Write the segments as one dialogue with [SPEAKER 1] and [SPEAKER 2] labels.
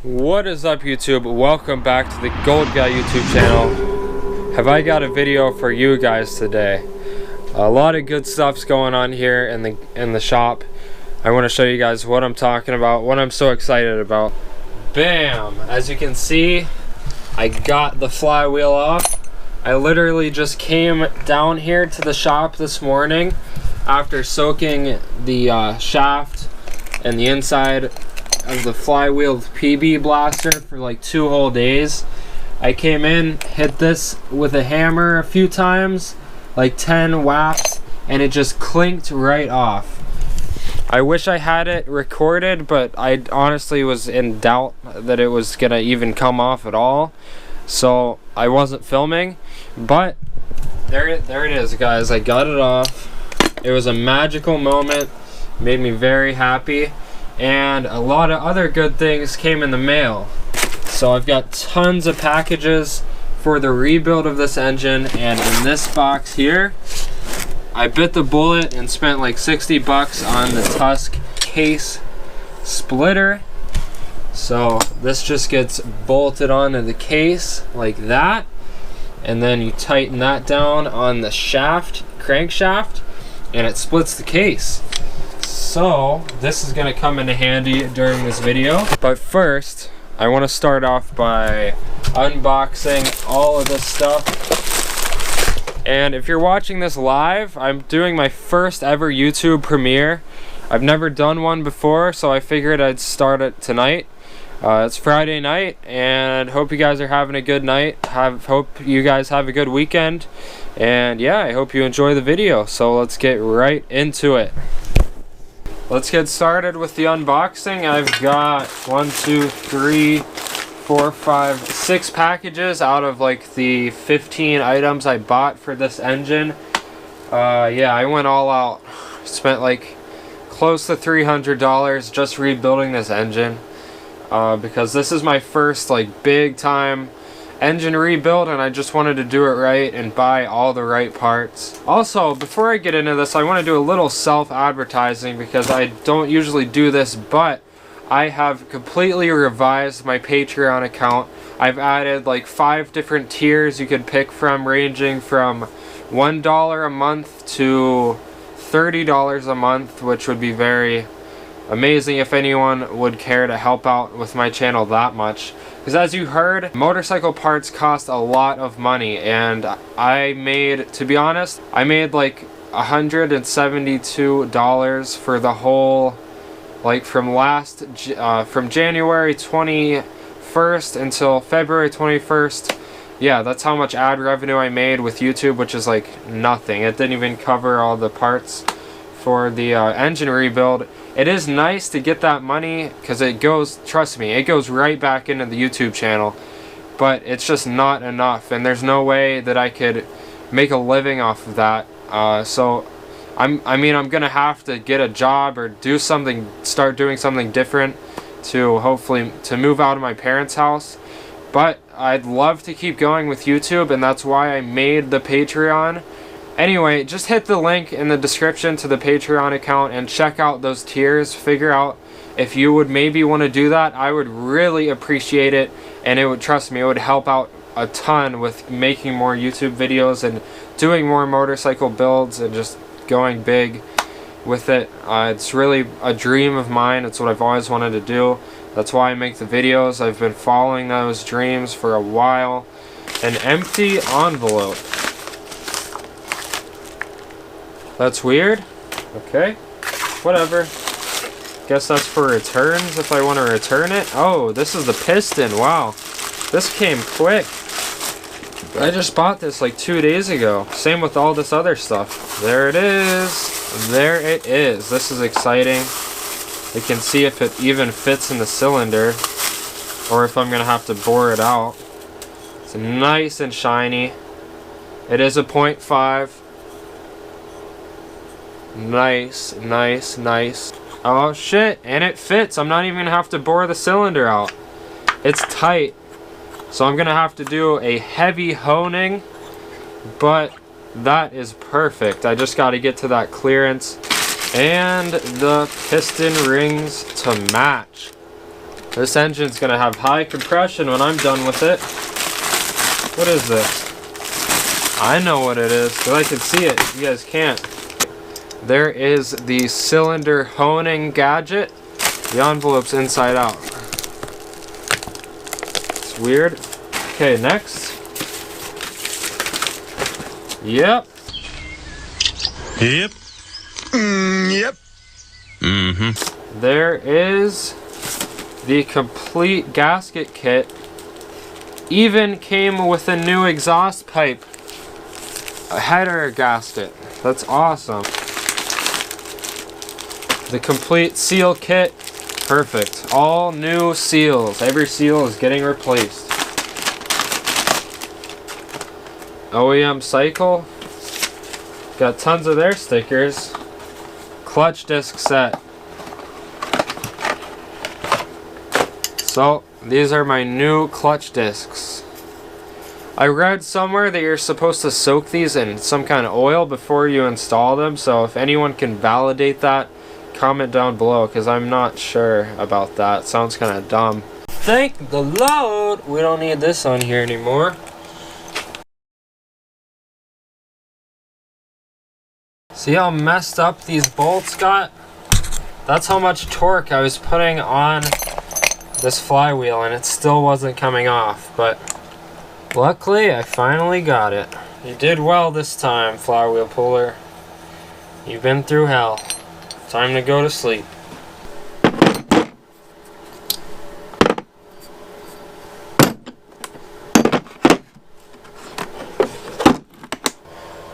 [SPEAKER 1] What is up, YouTube? Welcome back to the Gold Guy YouTube channel. Have I got a video for you guys today? A lot of good stuff's going on here in the shop. I want to show you guys what I'm talking about, what I'm so excited about. Bam! As you can see, I got the flywheel off. I literally just came down here to the shop this morning after soaking the shaft and the inside of the flywheel PB blaster for like 2 whole days. I came in, hit this with a hammer a few times, like 10 whaps, and it just clinked right off. I wish I had it recorded, but I honestly was in doubt that it was gonna even come off at all, so I wasn't filming. But there it is, guys. I got it off. It was a magical moment, made me very happy. And a lot of other good things came in the mail. So I've got tons of packages for the rebuild of this engine, and in this box here, I bit the bullet and spent like 60 bucks on the Tusk case splitter. So this just gets bolted onto the case like that, and then you tighten that down on the shaft, crankshaft, and it splits the case. So this is going to come into handy during this video. But first, I want to start off by unboxing all of this stuff. And if you're watching this live, I'm doing my first ever YouTube premiere. I've never done one before, so I figured I'd start it tonight. It's Friday night, and hope you guys are having a good night. Hope you guys have a good weekend. And yeah, I hope you enjoy the video. So let's get right into it. Let's get started with the unboxing. I've got 6 packages out of like the 15 items I bought for this engine. Yeah, I went all out. Spent like close to $300 just rebuilding this engine. Because this is my first like big time engine rebuild, and I just wanted to do it right and buy all the right parts. Also, before I get into this, I want to do a little self-advertising because I don't usually do this, but I have completely revised my Patreon account. I've added like 5 different tiers you could pick from, ranging from $1 a month to $30 a month, which would be very amazing if anyone would care to help out with my channel that much. Because as you heard, motorcycle parts cost a lot of money, and I made, to be honest, I made like $172 for the whole, like from January 21st until February 21st. Yeah, that's how much ad revenue I made with YouTube, which is like nothing. It didn't even cover all the parts for the engine rebuild. It is nice to get that money because it goes, trust me, it goes right back into the YouTube channel, but it's just not enough, and there's no way that I could make a living off of that. So I'm gonna have to get a job or do something, start doing something different to hopefully to move out of my parents' house. But I'd love to keep going with YouTube, and that's why I made the Patreon. Anyway, just hit the link in the description to the Patreon account and check out those tiers. Figure out if you would maybe want to do that. I would really appreciate it, and it would, trust me, it would help out a ton with making more YouTube videos and doing more motorcycle builds and just going big with it. It's really a dream of mine. It's what I've always wanted to do. That's why I make the videos. I've been following those dreams for a while. An empty envelope. That's weird. Okay, whatever. Guess that's for returns if I want to return it. Oh, this is the piston. Wow, this came quick. I just bought this like 2 days ago. Same with all this other stuff. There it is. There it is. This is exciting. We can see if it even fits in the cylinder, or if I'm gonna have to bore it out. It's nice and shiny. It is a 0.5. Nice, nice, nice. Oh shit, and it fits. I'm not even gonna have to bore the cylinder out. It's tight. So I'm gonna have to do a heavy honing, but that is perfect. I just gotta get to that clearance and the piston rings to match. This engine's gonna have high compression when I'm done with it. What is this? I know what it is, because I can see it. You guys can't. There is the cylinder honing gadget. The envelope's inside out. It's weird. Okay, next. Yep.
[SPEAKER 2] Yep. Yep. Mm-hmm.
[SPEAKER 1] There is the complete gasket kit. Even came with a new exhaust pipe. A header gasket. That's awesome. The complete seal kit. Perfect. All new seals. Every seal is getting replaced. OEM cycle. Got tons of their stickers. Clutch disc set. So, these are my new clutch discs. I read somewhere that you're supposed to soak these in some kind of oil before you install them, so if anyone can validate that, comment down below, because I'm not sure about that. Sounds kind of dumb. Thank the Lord! We don't need this on here anymore. See how messed up these bolts got? That's how much torque I was putting on this flywheel, and it still wasn't coming off, but luckily I finally got it. You did well this time, flywheel puller. You've been through hell. Time to go to sleep.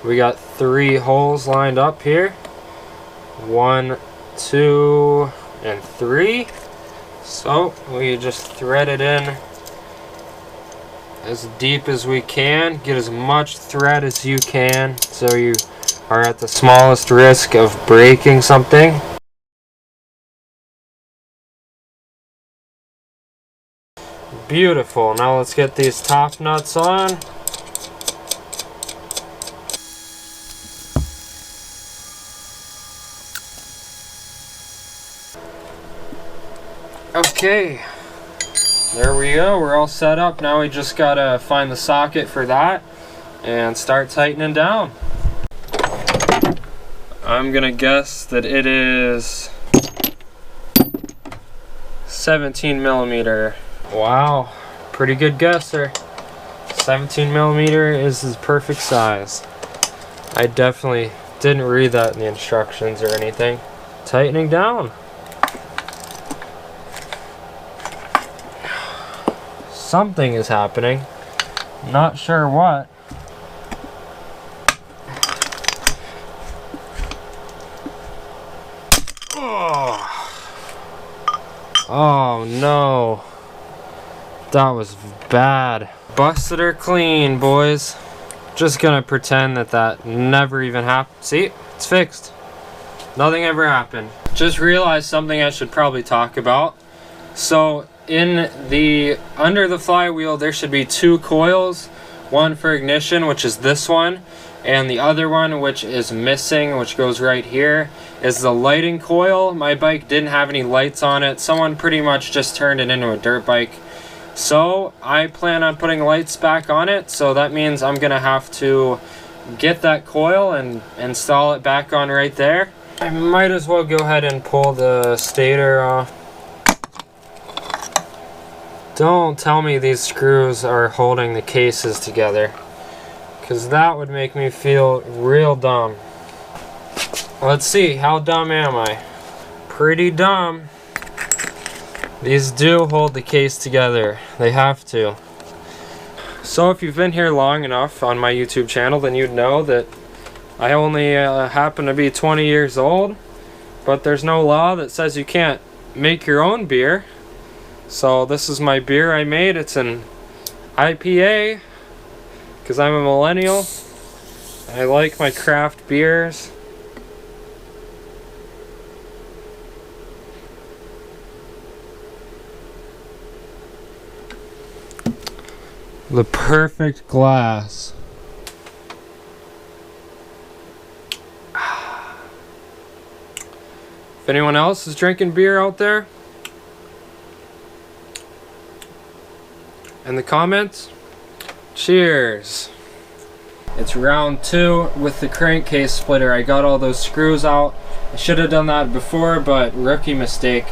[SPEAKER 1] We got 3 holes lined up here. 1, 2, and 3. So we just thread it in as deep as we can. Get as much thread as you can so you are at the smallest risk of breaking something. Beautiful. Now let's get these top nuts on. Okay, there we go. We're all set up. Now we just gotta find the socket for that and start tightening down. I'm gonna guess that it is 17 millimeter. Wow, pretty good guess there. 17 millimeter is his perfect size. I definitely didn't read that in the instructions or anything. Tightening down. Something is happening. Not sure what. Oh no. That was bad. Busted her clean, boys. Just gonna pretend that that never even happened. See? It's fixed. Nothing ever happened. Just realized something I should probably talk about. So, in the under the flywheel there should be 2 coils, one for ignition, which is this one, and the other one, which is missing, which goes right here, is the lighting coil. My bike didn't have any lights on it. Someone pretty much just turned it into a dirt bike, so I plan on putting lights back on it. So that means I'm gonna have to get that coil and install it back on right there. I might as well go ahead and pull the stator off. Don't tell me these screws are holding the cases together, because that would make me feel real dumb. Let's see, how dumb am I? Pretty dumb. These do hold the case together. They have to. So if you've been here long enough on my YouTube channel, then you'd know that I only happen to be 20 years old, but there's no law that says you can't make your own beer. So this is my beer I made. It's an IPA, because I'm a millennial. I like my craft beers. The perfect glass. If anyone else is drinking beer out there, in the comments. Cheers. It's round 2 with the crankcase splitter. I got all those screws out. I should have done that before, but rookie mistake.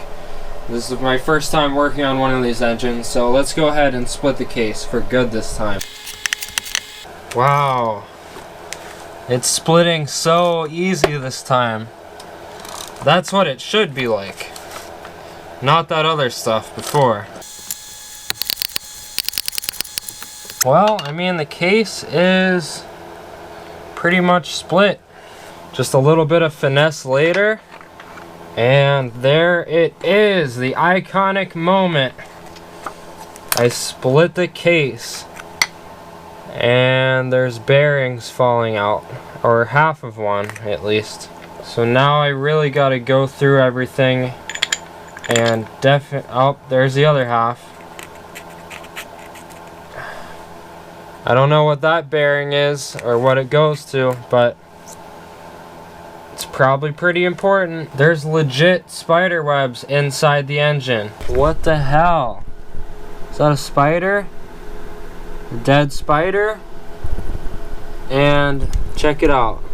[SPEAKER 1] This is my first time working on one of these engines, so let's go ahead and split the case for good this time. Wow. It's splitting so easy this time. That's what it should be like. Not that other stuff before. Well, I mean, the case is pretty much split. Just a little bit of finesse later, and there it is, the iconic moment. I split the case, and there's bearings falling out, or half of one at least. So now I really got to go through everything, and oh, there's the other half. I don't know what that bearing is or what it goes to, but it's probably pretty important. There's legit spider webs inside the engine. What the hell? Is that a spider? A dead spider? And check it out.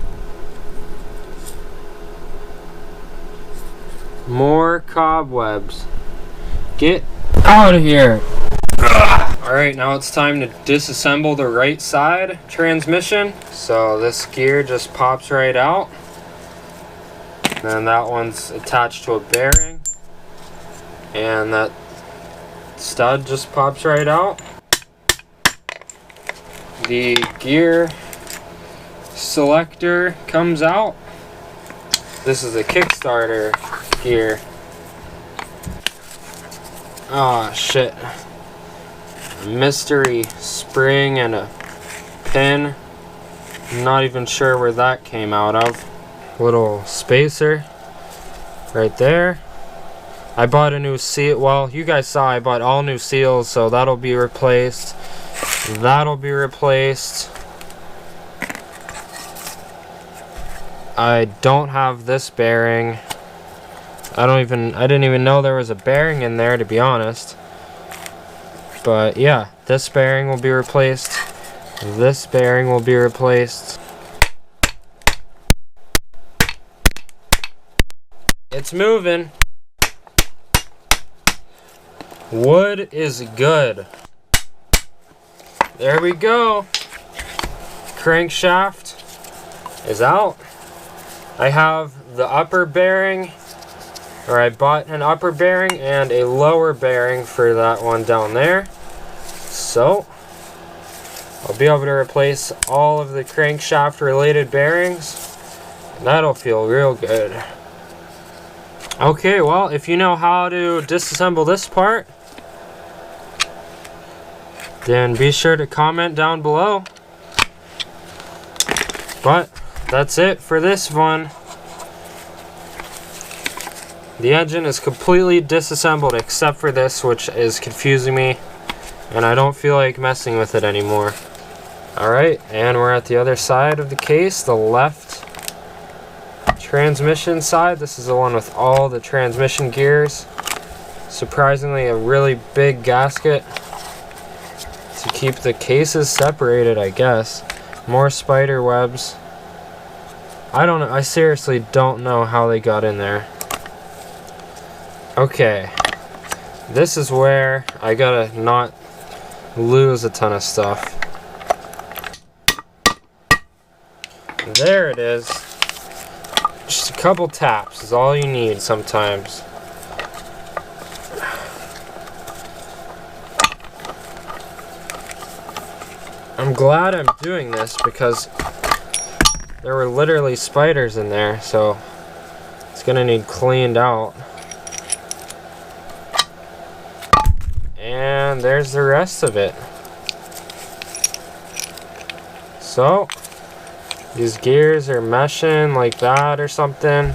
[SPEAKER 1] More cobwebs. Get out of here. Alright, now it's time to disassemble the right side transmission. So this gear just pops right out. And that one's attached to a bearing. And that stud just pops right out. The gear selector comes out. This is a Kickstarter gear. Oh shit. A mystery spring and a pin. I'm not even sure where that came out of. Little spacer right there. I bought a new seal. Well, you guys saw I bought all new seals, so that'll be replaced. That'll be replaced. I don't have this bearing. I didn't even know there was a bearing in there, to be honest. But yeah, this bearing will be replaced. This bearing will be replaced. It's moving. Wood is good. There we go. Crankshaft is out. I have the upper bearing, or I bought an upper bearing and a lower bearing for that one down there. So I'll be able to replace all of the crankshaft related bearings. That'll feel real good. Okay, well, if you know how to disassemble this part, then be sure to comment down below. But that's it for this one. The engine is completely disassembled except for this, which is confusing me, and I don't feel like messing with it anymore. Alright, and we're at the other side of the case, the left transmission side. This is the one with all the transmission gears. Surprisingly, a really big gasket to keep the cases separated, I guess. More spider webs. I don't know. I seriously don't know how they got in there. Okay. This is where I gotta not lose a ton of stuff. There it is. Just a couple taps is all you need sometimes. I'm glad I'm doing this because there were literally spiders in there, so it's gonna need cleaned out. And there's the rest of it. So these gears are meshing like that or something.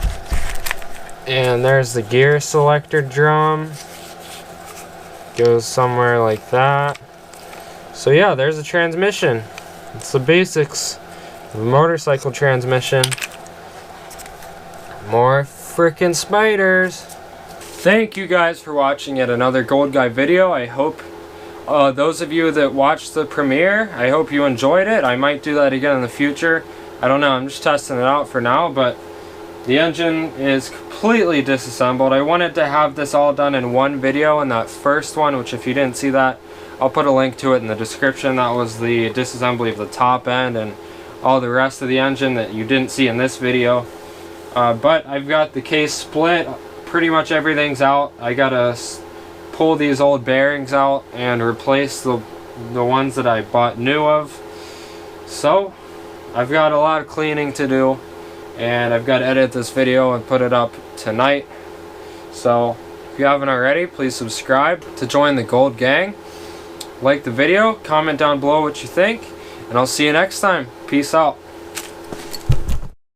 [SPEAKER 1] And there's the gear selector drum. Goes somewhere like that. So yeah, there's the transmission. It's the basics of a motorcycle transmission. More frickin' spiders. Thank you guys for watching yet another Gold Guy video. I hope Those of you that watched the premiere, I hope you enjoyed it. I might do that again in the future. I don't know, I'm just testing it out for now, but the engine is completely disassembled. I wanted to have this all done in one video, in that first one, which if you didn't see that, I'll put a link to it in the description. That was the disassembly of the top end and all the rest of the engine that you didn't see in this video. But I've got the case split, pretty much everything's out. I gotta pull these old bearings out and replace the ones that I bought new of. So I've got a lot of cleaning to do, and I've got to edit this video and put it up tonight. So if you haven't already, please subscribe to join the Gold Gang. Like the video, comment down below what you think, and I'll see you next time. Peace out.